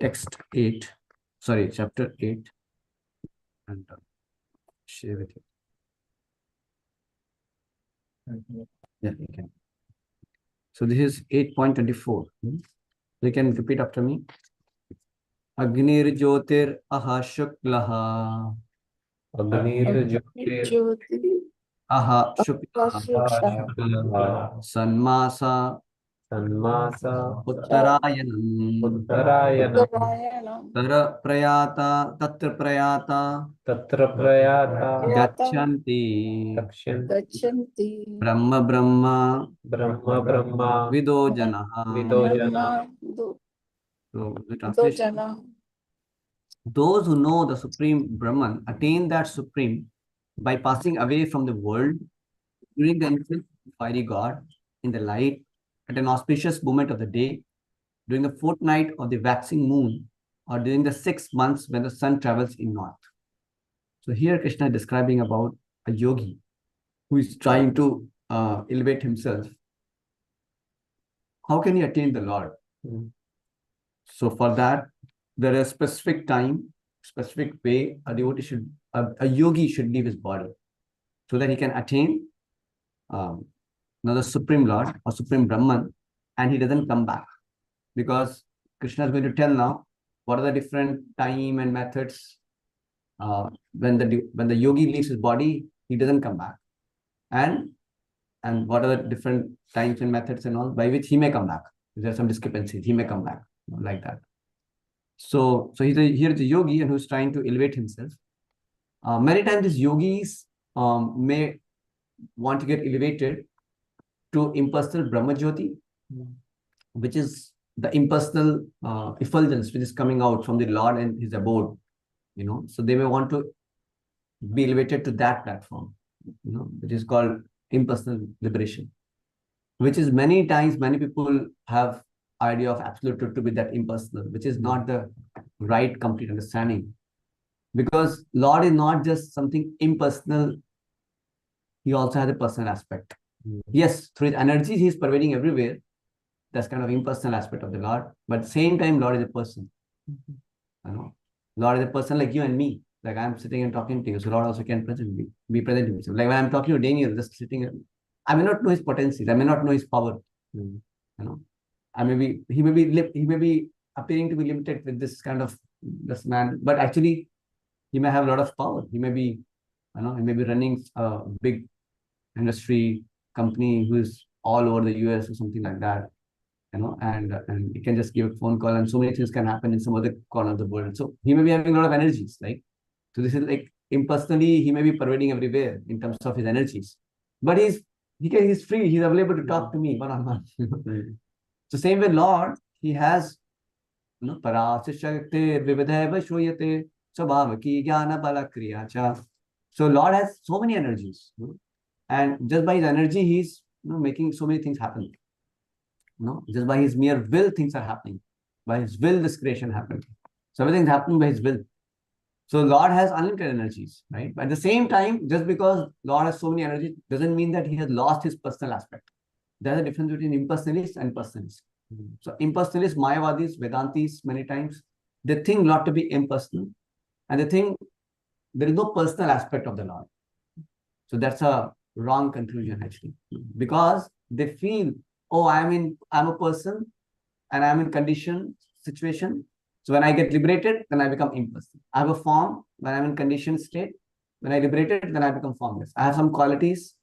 text 8, sorry, chapter 8, and share with you. Yeah, you can. So this is 8.24. You can repeat after me. Agnir Jyotir Aha Shuklaha. Agnir Jyotir Aha Shuklaha. Sanmasa Uttarayanam. Tatra Prayata Gachanti Brahma Vido Janaha. So the translation: those who know the Supreme Brahman attain that Supreme by passing away from the world during the influence of the fiery God in the light at an auspicious moment of the day, during the fortnight of the waxing moon, or during the 6 months when the sun travels in north. So here Krishna is describing about a yogi who is trying to elevate himself. How can he attain the Lord? So for that, there is a specific time, specific way a devotee should, a yogi should leave his body so that he can attain the Supreme Lord or Supreme Brahman, and he doesn't come back. Because Krishna is going to tell now what are the different time and methods. When the yogi leaves his body, he doesn't come back. And what are the different times and methods and all by which he may come back. If there are some discrepancies, he may come back, like that. So here's a yogi and who's trying to elevate himself. Many times these yogis may want to get elevated to impersonal Brahma Jyoti, which is the impersonal effulgence which is coming out from the Lord and his abode. So they may want to be elevated to that platform, which is called impersonal liberation, which is many times many people have idea of absolute truth to be that impersonal, which is not the right complete understanding. Because Lord is not just something impersonal, he also has a personal aspect. Yes, through his energy, he is pervading everywhere. That's kind of impersonal aspect of the Lord. But at the same time, Lord is a person. Lord is a person like you and me. Like I'm sitting and talking to you. So Lord also can be present himself. Like when I'm talking to Daniel, just sitting, I may not know his potencies. I may not know his power. He may be appearing to be limited with this man, but actually he may have a lot of power. He may be running a big industry company who is all over the US or something like that. And you can just give a phone call and so many things can happen in some other corner of the world. So he may be having a lot of energies, right? So this is like impersonally, he may be pervading everywhere in terms of his energies. But he's free, he's available to talk to me one-on-one. So same way Lord, he has parasishakti vividhaiva shuyate swabhavaki jnana bala kriya cha. So Lord has so many energies. And just by his energy, he's making so many things happen. Just by his mere will, things are happening. By his will, this creation happened. So everything is happening by his will. So Lord has unlimited energies, right? But at the same time, just because Lord has so many energies, doesn't mean that he has lost his personal aspect. There's a difference between impersonalists and personalists. So impersonalists, Mayavadis, Vedantis, many times, they think Lord to be impersonal, and they think there is no personal aspect of the Lord. So that's a wrong conclusion actually, because they feel, oh, I'm a person and I'm in condition situation. So when I get liberated, then I become impersonal. I have a form when I'm in conditioned state. When I liberated, then I become formless. I have some qualities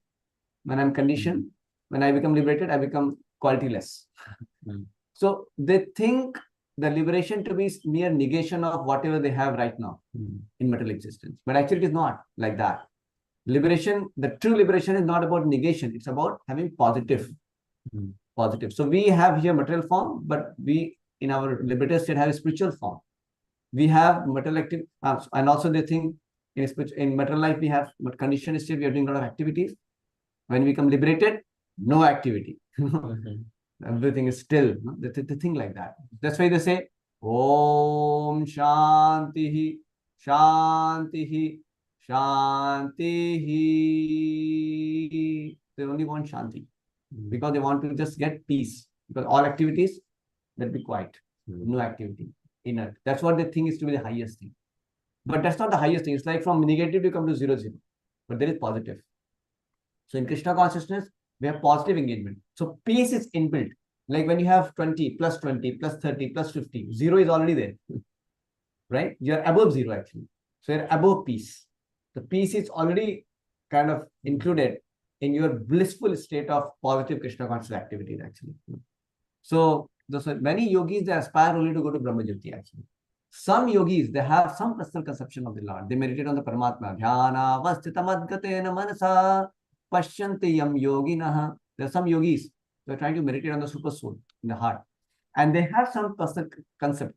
when I'm conditioned. When I become liberated, I become qualityless. So they think the liberation to be mere negation of whatever they have right now in material existence. But actually it is not like that. Liberation, the true liberation is not about negation. It's about having positive. So we have here material form, but we in our liberated state have a spiritual form. We have material activity, and also they think in material life we have conditioned state, we are doing a lot of activities. When we become liberated, no activity. Everything is still. They think like that. That's why they say, Om Shantihi, Shantihi, Shantihi. They only want Shanti because they want to just get peace. Because all activities, they'll be quiet. no activity, inert. That's what they think is to be the highest thing. But that's not the highest thing. It's like from negative you come to 0, 0. But there is positive. So in Krishna consciousness, we have positive engagement. So peace is inbuilt. Like when you have 20, plus 20, plus 30, plus 50, 0 is already there. Right? You're above 0 actually. So you're above peace. The peace is already kind of included in your blissful state of positive Krishna conscious activities actually. So many yogis, they aspire only to go to Brahmajyoti actually. Some yogis, they have some personal conception of the Lord. They meditate on the Paramatma. Dhyana vastitamadgatena manasa pashyanti yam yoginaha. There are some yogis, they're trying to meditate on the super soul in the heart. And they have some personal concept,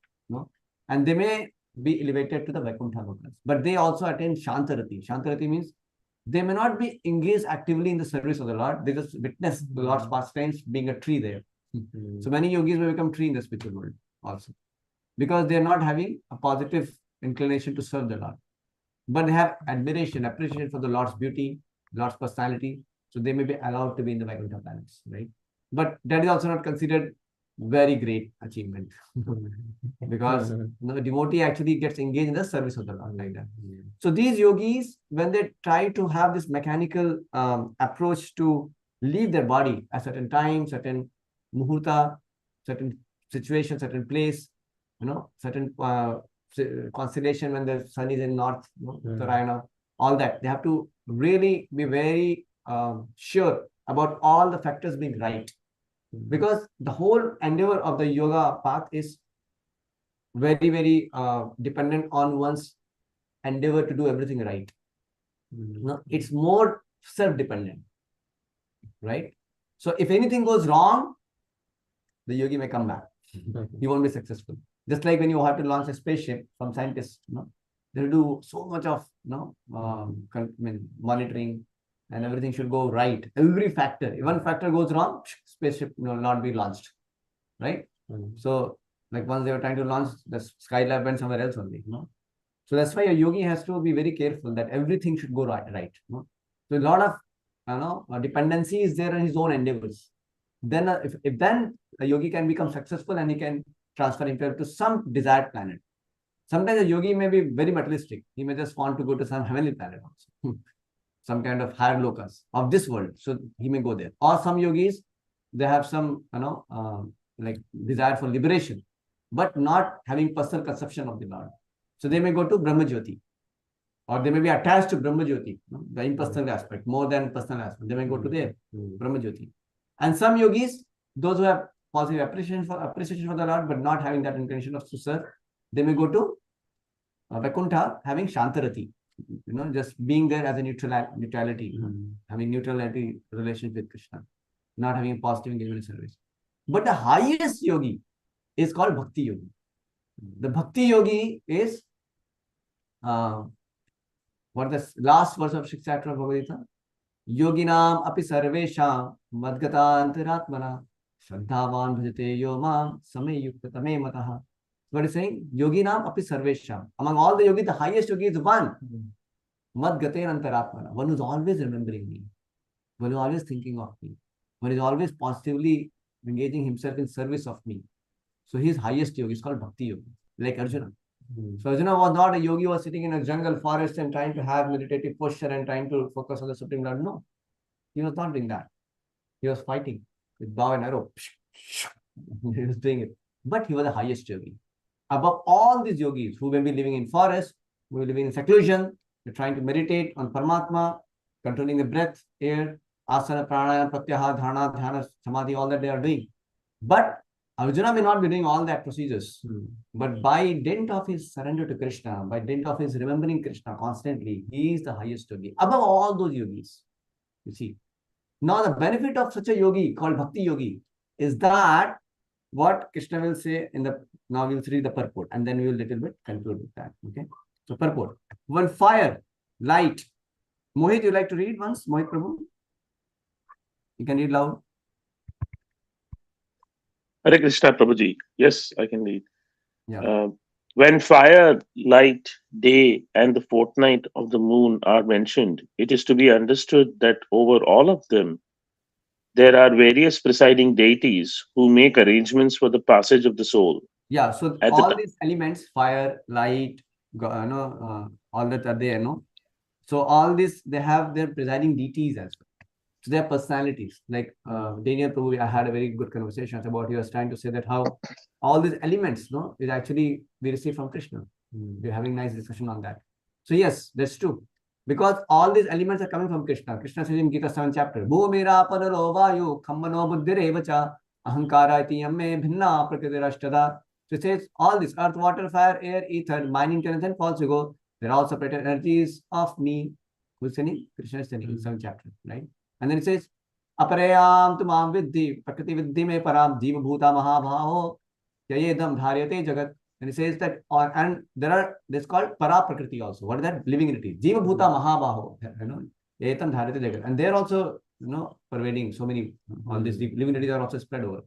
and they may be elevated to the Vaikuntha lokas. But they also attain Shantarati. Shantarati means they may not be engaged actively in the service of the Lord. They just witness the Lord's pastimes being a tree there. So many yogis will become tree in the spiritual world also, because they are not having a positive inclination to serve the Lord. But they have admiration, appreciation for the Lord's beauty, Lord's personality. So they may be allowed to be in the Vaikuntha planets, right? But that is also not considered very great achievement because the devotee actually gets engaged in the service of the Lord like that. So these yogis, when they try to have this mechanical approach to leave their body at certain time, certain muhurta, certain situation, certain place, certain constellation when the sun is in north, Uttarayana, all that. They have to really be very sure about all the factors being right. Because the whole endeavor of the yoga path is very, very dependent on one's endeavor to do everything right. No, it's more self-dependent, right? So if anything goes wrong, the yogi may come back. He won't be successful. Just like when you have to launch a spaceship, from scientists, they'll do so much of monitoring, and everything should go right. Every factor, if one factor goes wrong, spaceship will not be launched, right? So like once they were trying to launch, the Skylab went somewhere else only. So that's why a yogi has to be very careful that everything should go right. So a lot of dependency is there on his own endeavors. Then if then a yogi can become successful and he can transfer himself to some desired planet. Sometimes a yogi may be very materialistic. He may just want to go to some heavenly planet also. Some kind of higher locus of this world. So he may go there. Or some yogis, they have some, like desire for liberation, but not having personal conception of the Lord. So they may go to Brahmajyoti, or they may be attached to Brahmajyoti, the impersonal aspect, more than personal aspect. They may go to there, Brahmajyoti. And some yogis, those who have positive appreciation for the Lord, but not having that inclination of to serve, they may go to Vaikuntha, having Shantarati. Just being there as a neutrality, having neutrality relationship with Krishna, not having a positive engagement in service. But the highest yogi is called Bhakti Yogi. The Bhakti Yogi is what the last verse of 6th chapter of Bhagavad Gita? Yoginam api sarvesham madgata antaratmana shraddhavan bhajate yo mam samyukta tame mataha. What is saying? Yoginam api sarvesham. Among all the yogis, the highest yogi is one. Madgate antaratmana. One who's always remembering me. One who is always thinking of me. One is always positively engaging himself in service of me. So his highest yogi is called Bhakti Yogi, like Arjuna. So Arjuna was not a yogi who was sitting in a jungle forest and trying to have meditative posture and trying to focus on the Supreme Lord. No, he was not doing that. He was fighting with bow and arrow. He was doing it. But he was the highest yogi. Above all these yogis who may be living in forest, who are living in seclusion, they're trying to meditate on Paramatma, controlling the breath, air, asana, pranayama, pratyahara, dharana, dhyana, samadhi, all that they are doing. But Arjuna may not be doing all that procedures, but by dint of his surrender to Krishna, by dint of his remembering Krishna constantly, he is the highest yogi, above all those yogis. You see. Now the benefit of such a yogi called Bhakti Yogi is that what Krishna will say in the, now we will read the purport and then we will little bit conclude with that. Okay. So purport. One fire, light. Mohit, you like to read once? Mohit Prabhu? You can read loud. Hare Krishna, Prabhuji. Yes, I can read. Yeah. When fire, light, day, and the fortnight of the moon are mentioned, it is to be understood that over all of them, there are various presiding deities who make arrangements for the passage of the soul. Yeah, so At the all time. these elements, fire, light, all that are there, So all this, they have their presiding deities as well. So their personalities. Like Daniel Prabhu, I had a very good conversation about, he was trying to say that how all these elements, is actually we receive from Krishna. We're having nice discussion on that. So yes, that's true. Because all these elements are coming from Krishna. Krishna says in Gita 7th chapter, Bhumira paralo vayu khammano buddhirevacha ahankara iti yamme bhinna prakritirashtada. So it says all this earth, water, fire, air, ether, mind, intelligence, and false ego, they're all separated energies of me. Who's saying? Krishna is saying in 7th chapter, right? And then it says, Aparayam tumam vidhi, prakriti vidhi me param, jiva bhuta mahabhaho, yayedam dharyate jagat. And it says that, and there are, this called para prakriti also. What is that? Living entity. Jiva bhuta mahabhaho, yayedam dharyate jagat. And they're also, pervading so many, all these living entities are also spread over.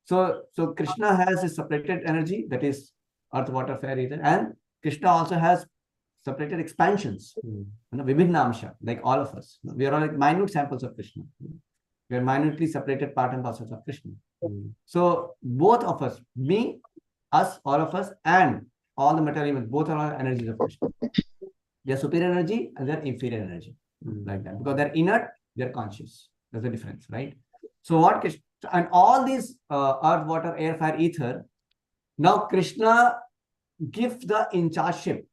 So Krishna has a separated energy, that is earth, water, fire, ether, and Krishna also has separated expansions, Vibhinna Amsha, like all of us. We are all like minute samples of Krishna. We are minutely separated part and parcels of Krishna. So both of us, me, us, all of us, and all the material elements, both are all energies of Krishna. They are superior energy and they are inferior energy, like that. Because they're inert, they're conscious. There's a difference, right? So what Krishna, and all these earth, water, air, fire, ether, now Krishna gives the in chargeship.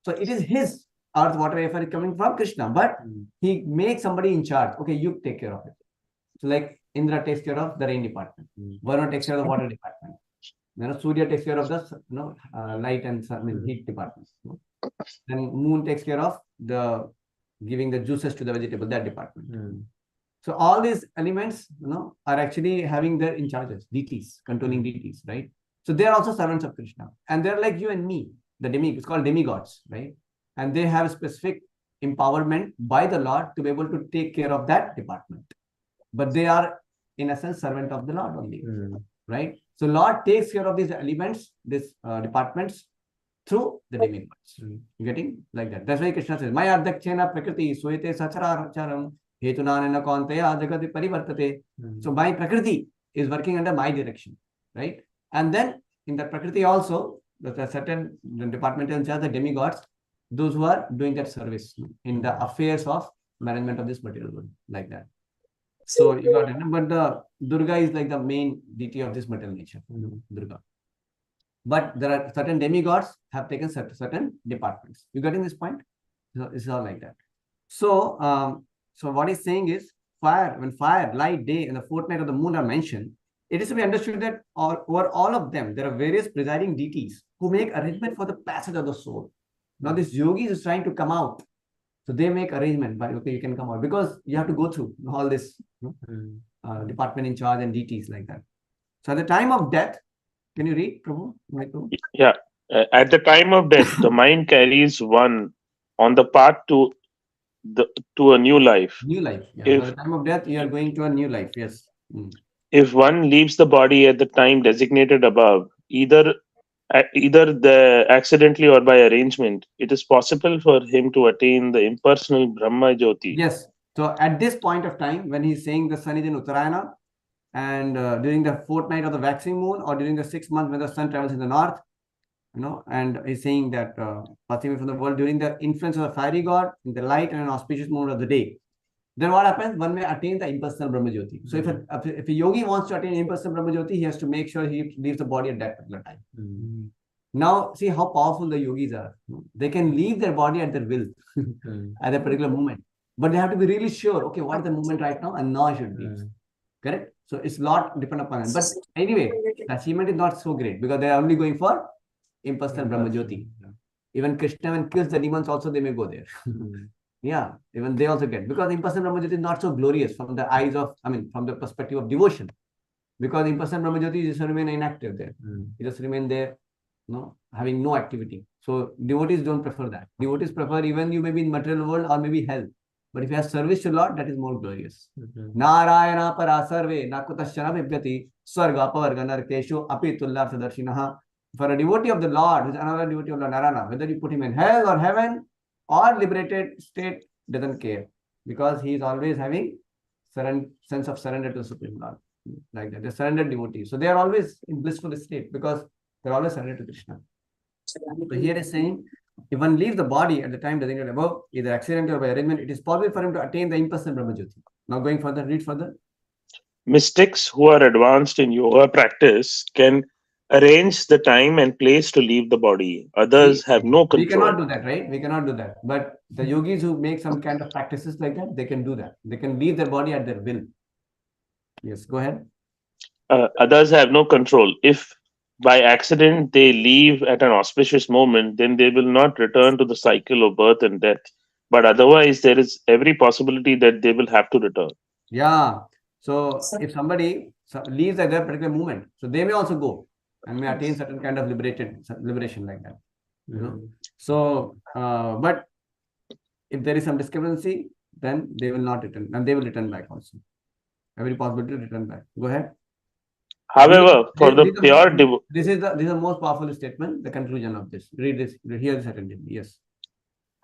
So it is his earth, water, air, fire coming from Krishna, but he makes somebody in charge. Okay, you take care of it. So like Indra takes care of the rain department. Varuna takes care of the water department. Surya takes care of the light and sun, heat departments. Then moon takes care of the giving the juices to the vegetable, that department. So all these elements, are actually having their in charges, deities, controlling deities, right? So they are also servants of Krishna, and they're like you and me, it's called demigods, right? And they have specific empowerment by the Lord to be able to take care of that department. But they are, in a sense, servant of the Lord only, right? So Lord takes care of these elements, these departments, through the demigods. You getting like that? That's why Krishna says, Maya adhyakshena prakriti suete sacharacharam hetunanena kaunteya jagati parivartate. So my prakriti is working under my direction, right? And then in the prakriti also, there's a certain departmental in charge, the demigods, those who are doing that service in the affairs of management of this material world, like that. So you got it. But the Durga is like the main deity of this material nature, Durga. But there are certain demigods have taken certain departments. You getting this point? So it's all like that. So so what he's saying is, when fire, light, day, and the fortnight of the moon are mentioned, it is to be understood that over all of them, there are various presiding deities who make arrangement for the passage of the soul. Now this yogi is trying to come out. So they make arrangement by, okay, you can come out, because you have to go through all this department in charge and deities like that. So at the time of death, can you read, Prabhu? Yeah. At the time of death, the mind carries one on the path to a new life. New life. Yeah. So at the time of death, you are going to a new life. Yes. If one leaves the body at the time designated above, either the accidentally or by arrangement, it is possible for him to attain the impersonal Brahma Jyoti. Yes. So at this point of time, when he's saying the sun is in Uttarayana, and during the fortnight of the waxing moon, or during the 6 months when the sun travels in the north, and he's saying that passing away from the world during the influence of the fiery god, in the light and an auspicious moment of the day, then what happens? One may attain the impersonal Brahma Jyoti. So if a yogi wants to attain impersonal Brahma Jyoti, he has to make sure he leaves the body at that particular time. Now, see how powerful the yogis are. They can leave their body at their will at a particular moment. But they have to be really sure, okay, what is the moment right now? And now I should leave. Correct? So it's a lot depend upon it. But anyway, the achievement is not so great because they are only going for impersonal Brahma Jyoti. Even Krishna, when kills the demons, also they may go there. Yeah, even they also get, because impersonal Brahma Jyoti is not so glorious from the eyes of, from the perspective of devotion. Because impersonal Brahma Jyoti just remain inactive there. You just remain there, having no activity. So devotees don't prefer that. Devotees prefer, even you may be in material world or maybe hell. But if you have service to Lord, that is more glorious. Narayana parasarve nakutashana vibhyati swarga pavarga narkeshu api tullartha darshinaha. For a devotee of the Lord, who is another devotee of Lord Narayana, whether you put him in hell or heaven or liberated state, doesn't care. Because he is always having sense of surrender to the Supreme Lord. Like that. They're surrendered devotees. So they are always in blissful state because They're always surrendered to Krishna. So here is saying, if one leaves the body at the time designated above, either accidental or by arrangement, it is possible for him to attain the impersonal Brahmajyoti. Now going further, read further. Mystics who are advanced in yoga practice can arrange the time and place to leave the body. Others have no We cannot control. do that, right? We cannot do that. But the yogis who make some kind of practices like that, they can do that. They can leave their body at their will. Yes, go ahead. Others have no control. If by accident they leave at an auspicious moment, then they will not return to the cycle of birth and death. But otherwise, there is every possibility that they will have to return. Yeah. So if somebody leaves at that particular moment, so they may also go and may attain certain kind of liberation like that. You know. So, but if there is some discrepancy, then they will not return, and they will return back also. Every possibility to return back. Go ahead. However, for the pure devotee, this is the most powerful statement. The conclusion of this. Read this. Here is certain. Yes.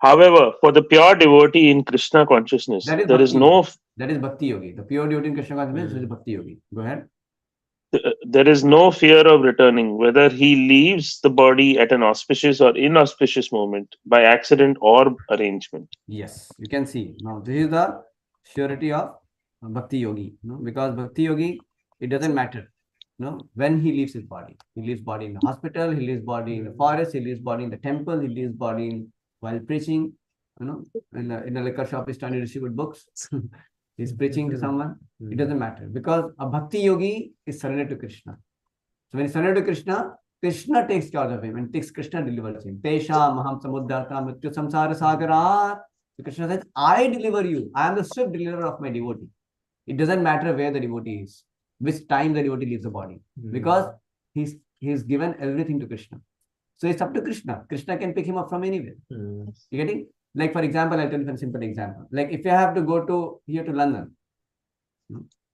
however, for the pure devotee in Krishna consciousness, That is there is bhakti. no That is bhakti yogi. The pure devotee in Krishna consciousness is bhakti yogi. Go ahead. there is no fear of returning, whether he leaves the body at an auspicious or inauspicious moment by accident or arrangement. Yes, you can see. Now, this is the surety of bhakti yogi. Because bhakti yogi, it doesn't matter. When he leaves his body. He leaves body in the hospital, he leaves body in the forest, he leaves body in the temple, he leaves body while preaching. In a liquor shop, he's trying to distribute books. He's preaching to someone. It doesn't matter, because a bhakti yogi is surrendered to Krishna. So when he's surrendered to Krishna, Krishna takes care of him, and Krishna delivers him. Tesha maham samuddhata mrityu samsara sagarat. So Krishna says, I deliver you. I am the swift deliverer of my devotee. It doesn't matter where the devotee is, which time the devotee leaves the body, because he's given everything to Krishna. So it's up to Krishna. Krishna can pick him up from anywhere. You getting? Like, for example, I'll tell you a simple example. Like, if you have to go here to London,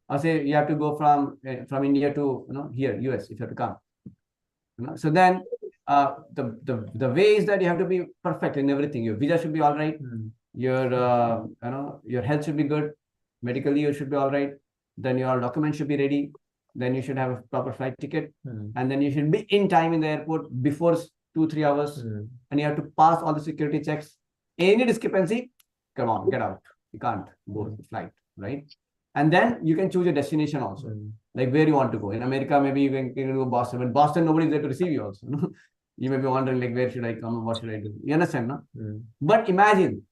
or say you have to go from India to here, US, if you have to come. So then the way is that you have to be perfect in everything. Your visa should be all right. Your health should be good. Medically, you should be all right. Then your documents should be ready. Then you should have a proper flight ticket. And then you should be in time in the airport before 2-3 hours. And you have to pass all the security checks. Any discrepancy, come on, get out. You can't go flight, right? And then you can choose your destination also, like where you want to go. In America, maybe you can go Boston. But Boston, nobody's there to receive you also. You may be wondering, like, where should I come? What should I do? You understand, no? But imagine,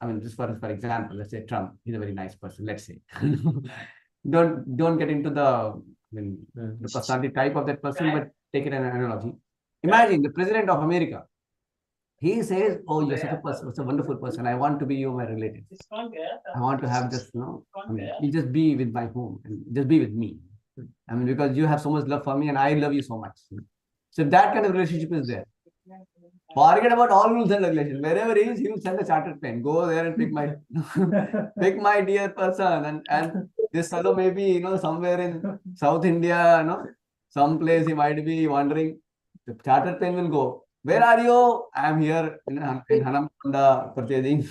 I mean, just for example, let's say Trump. He's a very nice person. Let's say, don't get into the personality type of that person, but take it as an analogy. Imagine the president of America. He says, "Oh, you're such a person, such a wonderful person. I want to be you, my relative. I want to have just, you just be with my home and just be with me. I mean, because you have so much love for me and I love you so much." So if that kind of relationship is there, forget about all rules and regulations. Wherever he is, he will send a chartered plane. Go there and pick my pick my dear person. And this fellow may be, somewhere in South India, some place he might be wandering. The chartered plane will go. Where are you? I am here in Hanamkonda purchasing,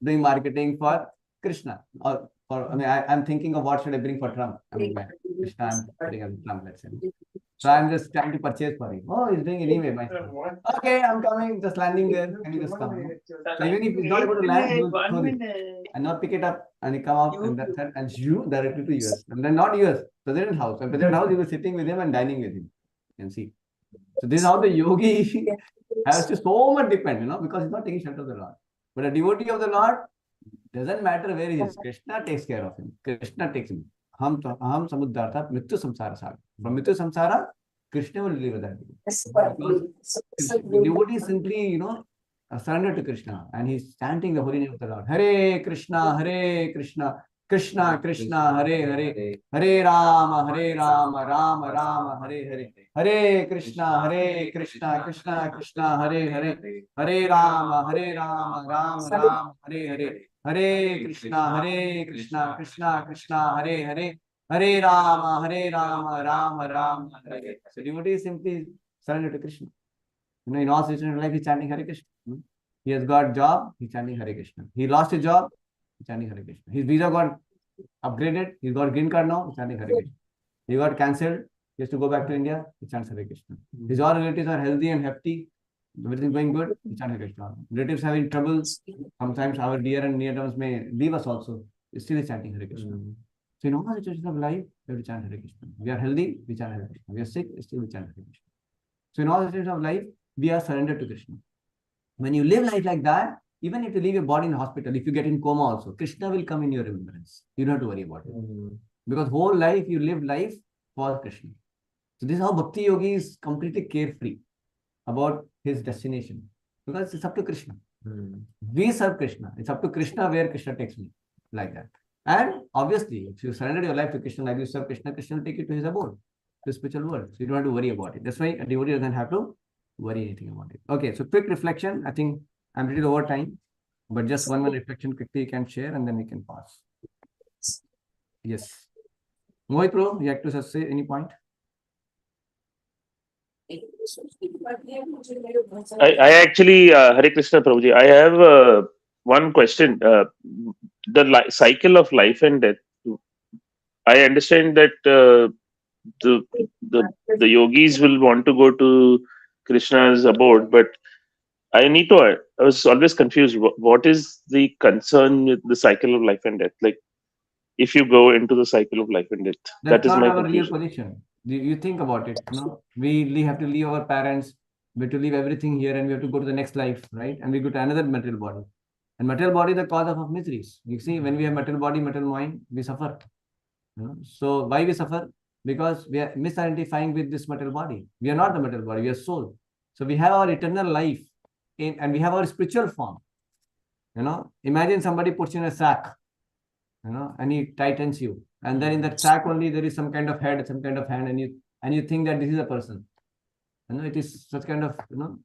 doing marketing for Krishna. I'm thinking of what should I bring for Trump. I mean, Krishna, I'm putting as Trump, let's say. So I'm just trying to purchase for him. Oh, he's doing anyway. Okay, I'm coming, just landing there. Can you just come? So even if he's not able to land, he will throw it and not pick it up, and he come out and that's it, and you directly to US. And then not US, President House. And President House, he was sitting with him and dining with him. You can see. So this is how the yogi has to so much depend, because he's not taking shelter of the Lord. But a devotee of the Lord, doesn't matter where he is. Krishna takes care of him. Krishna takes him. Aham samuddartha mrityu samsara saga. From mrityu samsara, Krishna will deliver that. Because the devotee is simply, surrender to Krishna, and he's chanting the holy name of the Lord. Hare Krishna, Krishna Krishna, Hare Hare, Hare Rama, Rama Rama, Hare Hare. Hare Krishna, Krishna Krishna, Hare Hare, Hare Rama, Rama Rama, Hare Hare. Hare Krishna, Krishna Krishna, Hare Hare, Hare Rama, Rama Rama, Hare Hare. So devotee is simply surrender to Krishna. In all situations of life, he's chanting Hare Krishna. He has got job, he's chanting Hare Krishna. He lost his job, he's chanting Hare Krishna. His visa got upgraded, he's got green card now, he's chanting Hare Krishna. He got cancelled, He has to go back to India, he chants Hare Krishna. His all relatives are healthy and hefty, everything going good, he chants Hare Krishna. Relatives having troubles, sometimes our dear and near ones may leave us also, still is chanting Hare Krishna. So in all situations of life, we have to chant Hare Krishna. We are healthy, we chant Hare Krishna. We are sick, still we chant Hare Krishna. So in all situations of life, we are surrendered to Krishna. When you live life like that, even if you leave your body in hospital, if you get in coma also, Krishna will come in your remembrance. You don't have to worry about it. Because whole life, you live life for Krishna. So this is how Bhakti Yogi is completely carefree about his destination. Because it's up to Krishna. We serve Krishna. It's up to Krishna where Krishna takes me. Like that. And obviously, if you surrender your life to Krishna, like you serve Krishna, Krishna will take you to his abode, to the spiritual world. So you don't have to worry about it. That's why a devotee doesn't have to worry anything about it. Okay, so quick reflection. I think I'm pretty over time, but just one more reflection quickly you can share and then we can pass. Yes. Mohit bro, you have to say any point? I actually, Hare Krishna Prabhuji, I have one question. The cycle of life and death. I understand that the yogis will want to go to Krishna's abode, but I was always confused. What is the concern with the cycle of life and death? Like, if you go into the cycle of life and death, That's that is not my our real confusion. position. You think about it. We have to leave our parents, we have to leave everything here, and we have to go to the next life, right? And we go to another material body. And material body is the cause of miseries. You see, when we have material body, material mind, we suffer. So why we suffer? Because we are misidentifying with this material body. We are not the material body, we are soul. So we have our eternal life and we have our spiritual form. Imagine somebody puts you in a sack, and he tightens you. And then in that sack only there is some kind of head, some kind of hand, and you think that this is a person. It is such kind of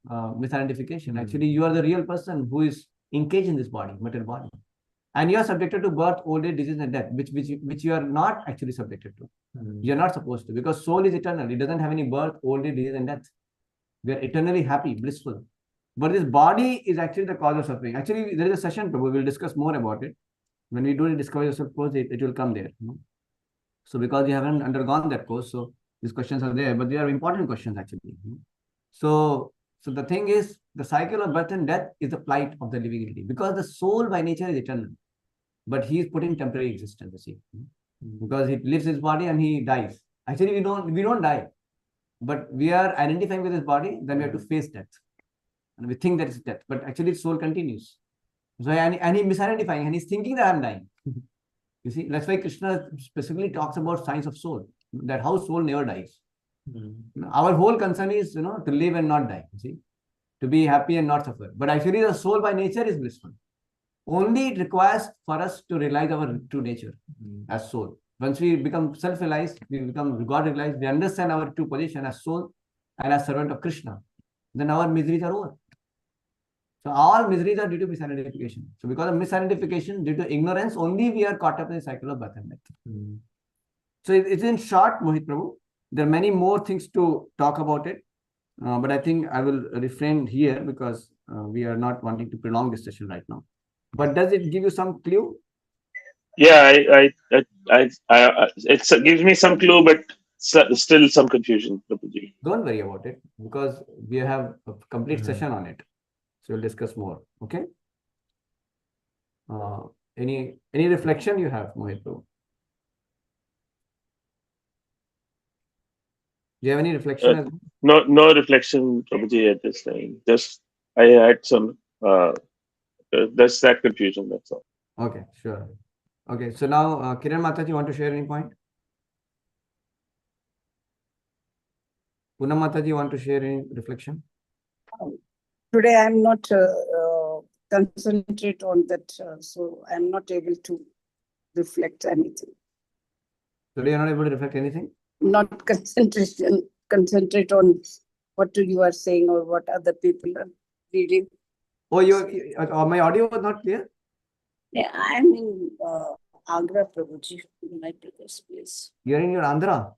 misidentification. Actually, you are the real person who is encaged in this body, material body. And you are subjected to birth, old age, disease, and death, which you are not actually subjected to. You are not supposed to, because soul is eternal. It doesn't have any birth, old age, disease, and death. We are eternally happy, blissful. But this body is actually the cause of suffering. Actually, there is a session, Prabhu. We'll discuss more about it. When we do the Discover Yourself course, it will come there. So because we haven't undergone that course, so these questions are there, but they are important questions actually. So the thing is, the cycle of birth and death is the plight of the living entity, because the soul by nature is eternal, but he is put in temporary existence. You see, because he lives his body and he dies. Actually, we don't die, but we are identifying with his body. Then we have to face death, and we think that it's death, but actually, soul continues. So and he's misidentifying, and he's thinking that I'm dying. You see, that's why Krishna specifically talks about science of soul, that how soul never dies. Our whole concern is, to live and not die. You see, to be happy and not suffer. But actually, the soul by nature is blissful. Only it requires for us to realize our true nature as soul. Once we become self-realized, we become God-realized, we understand our true position as soul and as servant of Krishna, then our miseries are over. So all miseries are due to misidentification. So because of misidentification, due to ignorance, only we are caught up in the cycle of birth and death. So it's in short, Mohit Prabhu. There are many more things to talk about it, but I think I will refrain here because we are not wanting to prolong this session right now. But does it give you some clue? Yeah, it gives me some clue, but still some confusion, Prabhuji. Don't worry about it, because we have a complete session on it. So we'll discuss more. Okay. Any reflection you have, Mohit Prabhu? Do you have any reflection? No reflection, Prabhuji, at this time. Just I had some. That's that confusion. That's all. Okay, sure. Okay, so now Kiran Mataji, you want to share any point? Poonam Mataji, you want to share any reflection? Today I am not concentrate on that, so I am not able to reflect anything. Today you're not able to reflect anything? Not concentrate on what you are saying or what other people are reading. Oh, my audio was not clear? Yeah, I am in Agra, Prabhuji, in my previous place. You're in your Andhra?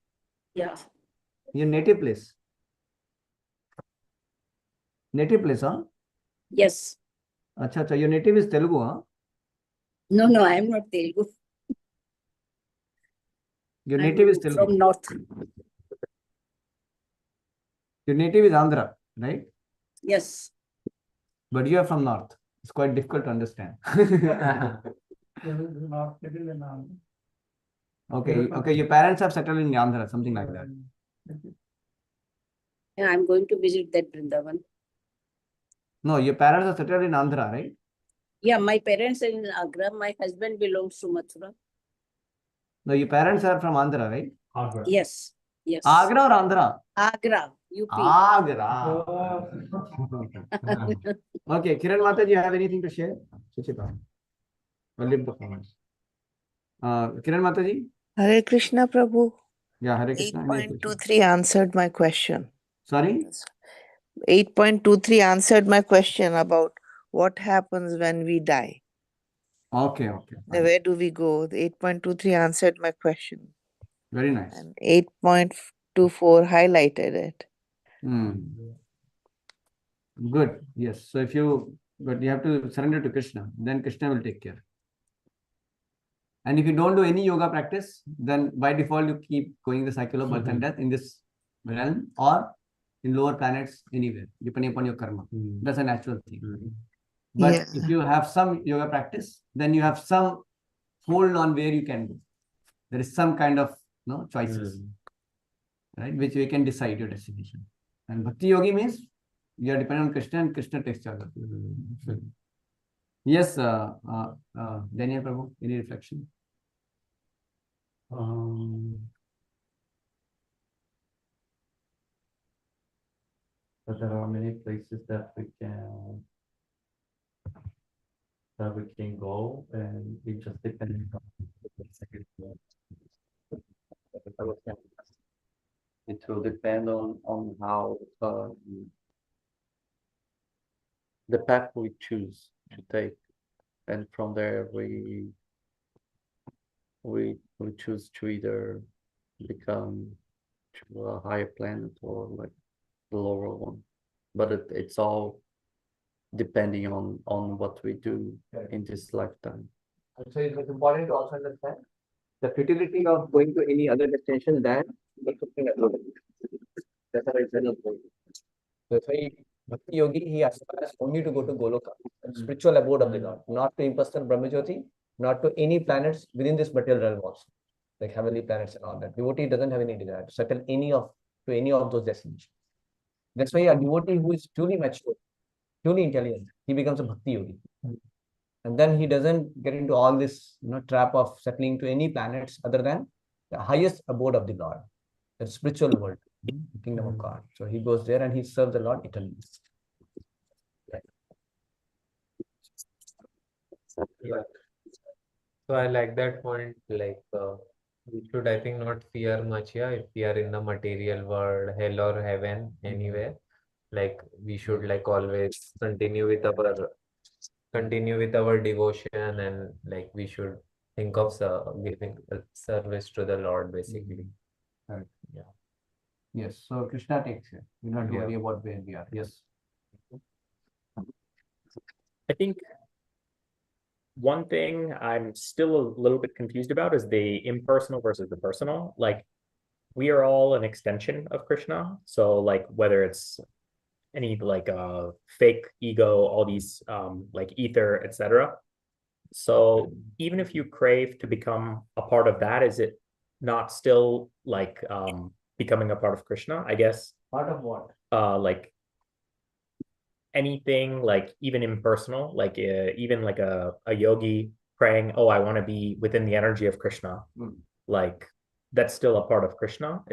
Yeah. Your native place? Native place, huh? Yes. Acha, your native is Telugu, huh? No, I am not Telugu. Your native is Telugu? From North. Your native is Andhra, right? Yes. But you are from North. It's quite difficult to understand. Okay, your parents have settled in Andhra, something like that. Yeah, I'm going to visit that Vrindavan. No, your parents are settled in Andhra, right? Yeah, my parents are in Agra. My husband belongs to Mathura. No, your parents are from Andhra, right? Yes. Yes. Agra or Andhra? Agra, UP. Agra. Okay, Kiran Mataji, you have anything to share? Suchita. Only performance. Kiran Mataji? Hare Krishna, Prabhu. Yeah, Hare Krishna. Any question? 8.23 answered my question. Sorry? 8.23 answered my question about what happens when we die. Okay. Fine. Where do we go? The 8.23 answered my question. Very nice. And 8.24 highlighted it. Good. Yes. So but you have to surrender to Krishna. Then Krishna will take care. And if you don't do any yoga practice, then by default you keep going the cycle of birth and death in this realm or in lower planets anywhere, depending upon your karma. That's a natural thing. But if you have some yoga practice, then you have some hold on where you can go. There is some kind of choices, right? Which we can decide your destination. And Bhakti Yogi means you are dependent on Krishna and Krishna takes charge of you. Yes, Daniel Prabhu, any reflection? But there are many places that we can go, and it just depends on the second one. It will depend on how the path we choose to take, and from there we choose to either become to a higher planet or like the lower one. But it's all depending on what we do in this lifetime. So it's important to also understand the futility of going to any other destination than the Supreme Abode. That's a very general point. So if Bhakti Yogi, he aspires only to go to Goloka, the spiritual abode of the Lord, not to impersonal Brahmajyoti, not to any planets within this material realm also, like heavenly planets and all that. Devotee doesn't have any desire to settle to any of those destinations. That's why a devotee who is truly mature, truly intelligent, he becomes a Bhakti Yogi. And then he doesn't get into all this trap of settling to any planets other than the highest abode of the Lord, the spiritual world, the kingdom of God. So he goes there and he serves the Lord eternally. Yeah. So I like that point. Like we should, I think, not fear much. Yeah, if we are in the material world, hell or heaven, anywhere, like we should like always continue with our devotion, and like we should think of giving service to the Lord, basically. Right. Yeah. Yes. So Krishna takes care. You don't worry about where we are. Yes. I think one thing I'm still a little bit confused about is the impersonal versus the personal. Like, we are all an extension of Krishna. So like whether it's any like fake ego, all these like ether, etc. So even if you crave to become a part of that, is it not still like becoming a part of Krishna? I guess. Part of what? Like anything, like even impersonal, like even like a yogi praying, oh, I want to be within the energy of Krishna. Like that's still a part of Krishna.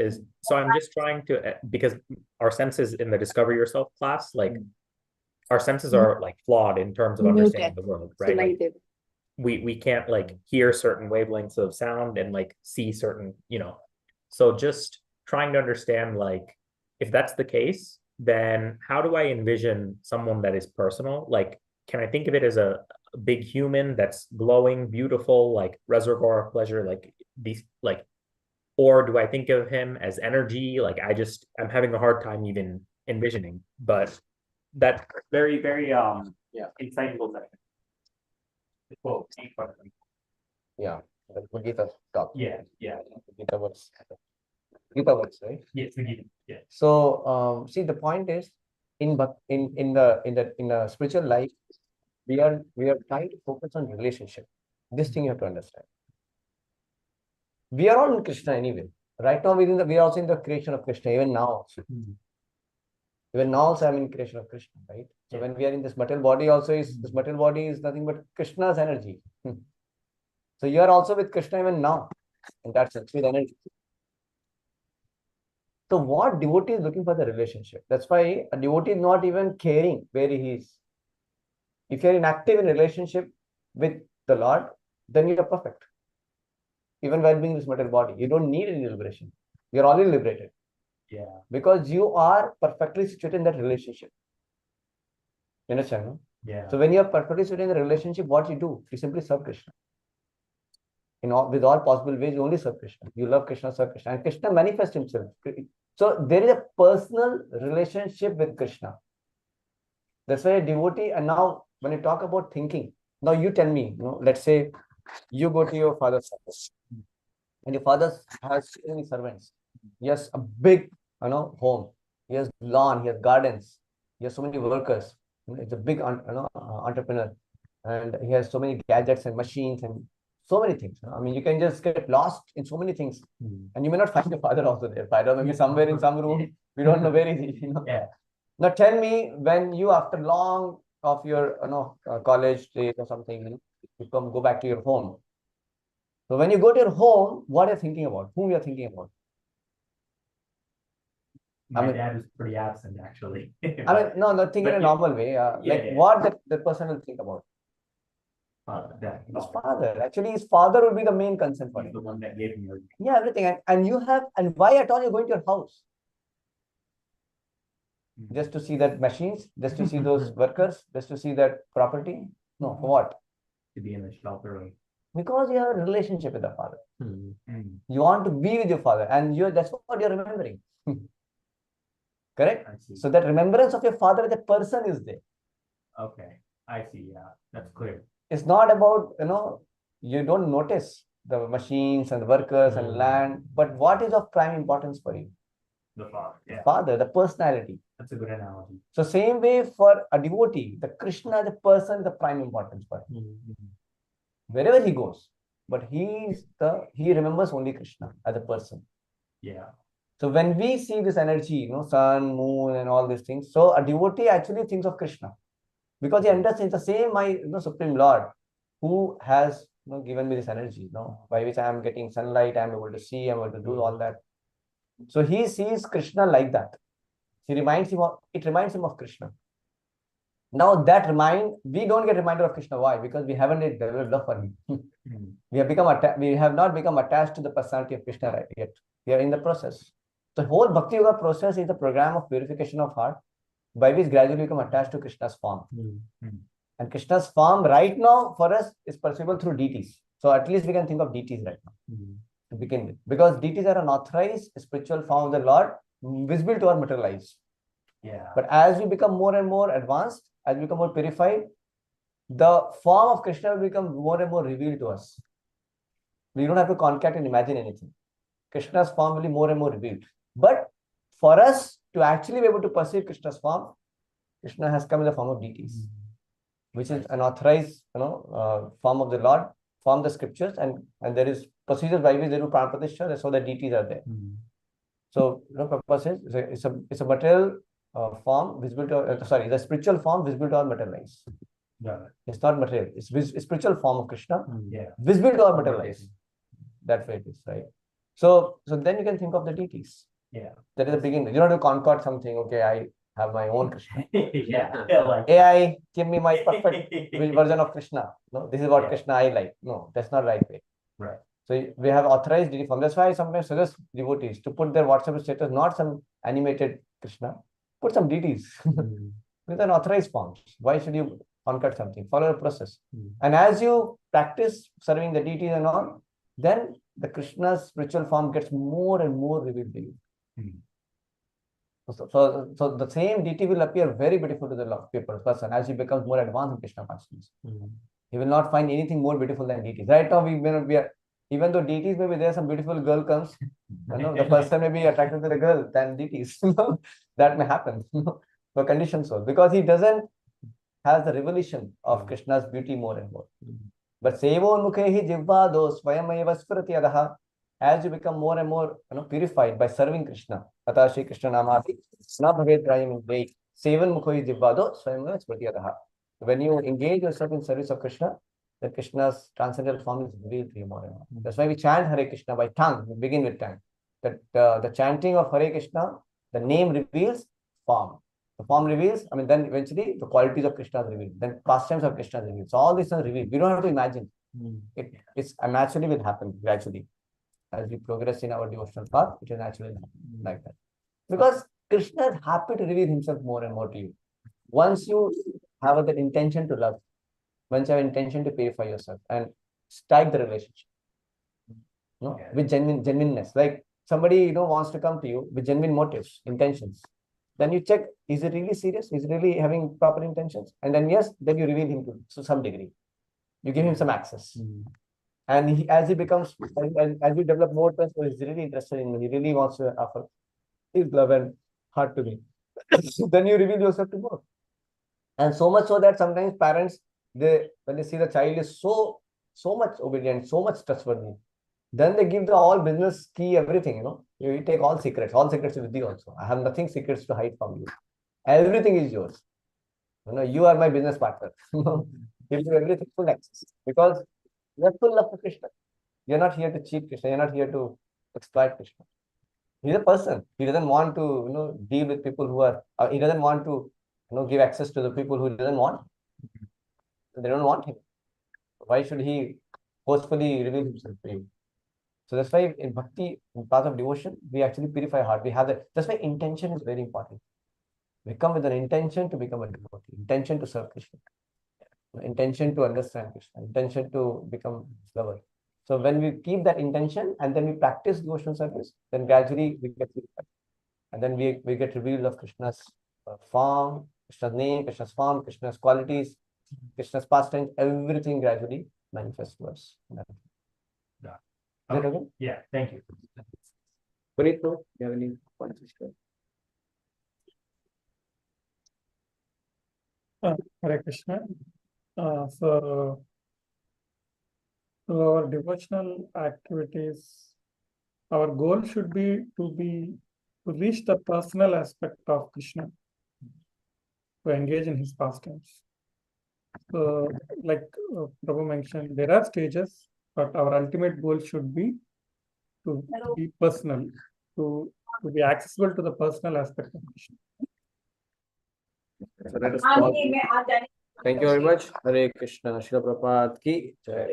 So I'm just trying to, because our senses in the Discover Yourself class, like our senses are like flawed in terms of understanding the world, right? Like, we can't like hear certain wavelengths of sound and like see certain, so just trying to understand, like, if that's the case, then how do I envision someone that is personal? Like, can I think of it as a big human that's glowing, beautiful, like reservoir of pleasure, like these, like, or do I think of him as energy? Like, I'm having a hard time even envisioning, but that's very, very insightful. Yeah. Gita stop. Yeah. Gita was. Gita words, right? Yes, the Gita. Yeah. So see, the point is in the spiritual life, we are trying to focus on relationship. This thing you have to understand. We are all in Krishna anyway. Right now, we are also in the creation of Krishna. Even now, also. Even now, also I'm in creation of Krishna, right? So when we are in this material body, also this material body is nothing but Krishna's energy. So you are also with Krishna even now, in that sense, with energy. So what devotee is looking for the relationship? That's why a devotee is not even caring where he is. If you're inactive in relationship with the Lord, then you are perfect. Even while being in this material body, you don't need any liberation. You're already liberated. Yeah. Because you are perfectly situated in that relationship. You understand? No? Yeah. So when you are perfectly situated in the relationship, what you do? You simply serve Krishna. With all possible ways, you only serve Krishna. You love Krishna, serve Krishna. And Krishna manifests himself. So there is a personal relationship with Krishna. That's why a devotee, and now when you talk about thinking, now you tell me, let's say you go to your father's house and your father has so many servants. He has a big, home. He has lawn, he has gardens, he has so many workers. It's a big, entrepreneur, and he has so many gadgets and machines and so many things. I mean, you can just get lost in so many things, and you may not find your father also there. Father maybe somewhere in some room. We don't know where is he. Yeah. Now tell me, when you after long of your college days or something, you go back to your home. So when you go to your home, what are you thinking about? Whom you are thinking about? My dad is pretty absent, actually. No, not think in a normal way. What that person will think about? His father. Actually, his father would be the main concern for him. The one that gave me everything. Yeah, everything. And why at all you're going to your house? Just to see that machines, just to see those workers, just to see that property? No, for what? To be in the shelter. Because you have a relationship with the father. You want to be with your father, and that's what you're remembering. Correct? So that remembrance of your father as a person is there. Okay, I see. Yeah, that's clear. It's not about, you don't notice the machines and the workers and land, but what is of prime importance for you? The father. Yeah. The father, the personality. That's a good analogy. So same way for a devotee, the Krishna, the person, the prime importance for him. Wherever he goes, but he remembers only Krishna as a person. Yeah. So when we see this energy, sun, moon, and all these things, so a devotee actually thinks of Krishna, because he understands the same Supreme Lord who has given me this energy, by which I am getting sunlight, I am able to see, I am able to do all that. So he sees Krishna like that. It reminds him of Krishna. Now we don't get reminder of Krishna. Why? Because we haven't developed love for him. We have not become attached to the personality of Krishna right yet. We are in the process. The whole Bhakti Yoga process is a program of purification of heart, by which gradually become attached to Krishna's form. And Krishna's form right now for us is perceivable through deities. So at least we can think of deities right now to begin with. Because deities are an authorized spiritual form of the Lord, visible to our material eyes. Yeah. But as we become more and more advanced, as we become more purified, the form of Krishna will become more and more revealed to us. We don't have to concatenate and imagine anything. Krishna's form will be more and more revealed. But for us to actually be able to perceive Krishna's form, Krishna has come in the form of deities, which is an authorized, form of the Lord, form the scriptures, and there is procedures by which they do Prana Pratishtha, so the deities are there. So, Prabhupada says it's a material form visible to the spiritual form visible to our material eyes. It's not material. It's spiritual form of Krishna, visible to our material eyes. That's why it is, right? So then you can think of the deities. Yeah. That is the beginning. You don't have to concord something. Okay, I have my own Krishna. Like AI, give me my perfect version of Krishna. No, this is what Krishna I like. No, that's not right way. Right. So we have authorized deity form. That's why I sometimes suggest devotees to put their WhatsApp status not some animated Krishna, put some deities with an authorized form. Why should you concord something? Follow the process. And as you practice serving the deities and all, then the Krishna's spiritual form gets more and more revealed to you. So the same deity will appear very beautiful to the person as he becomes more advanced in Krishna consciousness. He will not find anything more beautiful than deities. Right now we are Even though deities may be there, some beautiful girl comes, the person may be attracted to the girl than deities. That may happen. For conditioned soul, because he doesn't has the revelation of Krishna's beauty more and more. But sevo mukhehi jivvado swayameva spirati adaha. As you become more and more purified by serving Krishna, Tata Shri Krishna Namati, na bhavet rayam in sevan mukhehi jivvado swayameva spirati adaha. When you engage yourself in service of Krishna, then Krishna's transcendental form is revealed to you more and more. That's why we chant Hare Krishna by tongue. We begin with tongue. That the chanting of Hare Krishna, the name reveals form. The form reveals, then eventually the qualities of Krishna is revealed. Then pastimes of Krishna is revealed. So all these are revealed. We don't have to imagine. It's naturally will happen gradually. As we progress in our devotional path, it will naturally happen like that. Because Krishna is happy to reveal himself more and more to you. Once you have that intention to love, once you have intention to purify yourself and strike the relationship, with genuineness. Like somebody wants to come to you with genuine motives, intentions. Then you check, is it really serious? Is it really having proper intentions? And then yes, then you reveal him to some degree. You give him some access. And as he becomes, as you develop more trust, he's really interested in me. He really wants to offer his love and heart to me. Then you reveal yourself to more. And so much so that sometimes parents, when they see the child is so much obedient, so much trustworthy, then they give the all business key, everything, You take all secrets with you also. I have nothing secrets to hide from you. Everything is yours. You are my business partner. Give you everything full access. Because you are full of Krishna. You're not here to cheat Krishna. You're not here to exploit Krishna. He's a person. He doesn't want to, deal with people who are, he doesn't want to, give access to the people who doesn't want. They don't want him. Why should he forcefully reveal himself to you? So that's why in bhakti, in path of devotion, we actually purify heart. We have that. That's why intention is very important. We come with an intention to become a devotee, intention to serve Krishna, intention to understand Krishna, intention to become lover. So when we keep that intention and then we practice devotional service, then gradually we get purified. And then we get revealed of Krishna's form, Krishna's name, Krishna's form, Krishna's qualities, Krishna's pastimes, everything gradually manifests to us. Is that okay? Yeah, thank you. Puneet, do you have any points to share? Hare Krishna. So our devotional activities, our goal should be to reach the personal aspect of Krishna, to engage in his pastimes. So, like Prabhu mentioned, there are stages, but our ultimate goal should be to be personal, to be accessible to the personal aspect of Krishna. So let us pause. Thank you very much. Hare Krishna. Srila Prabhupada ki jai.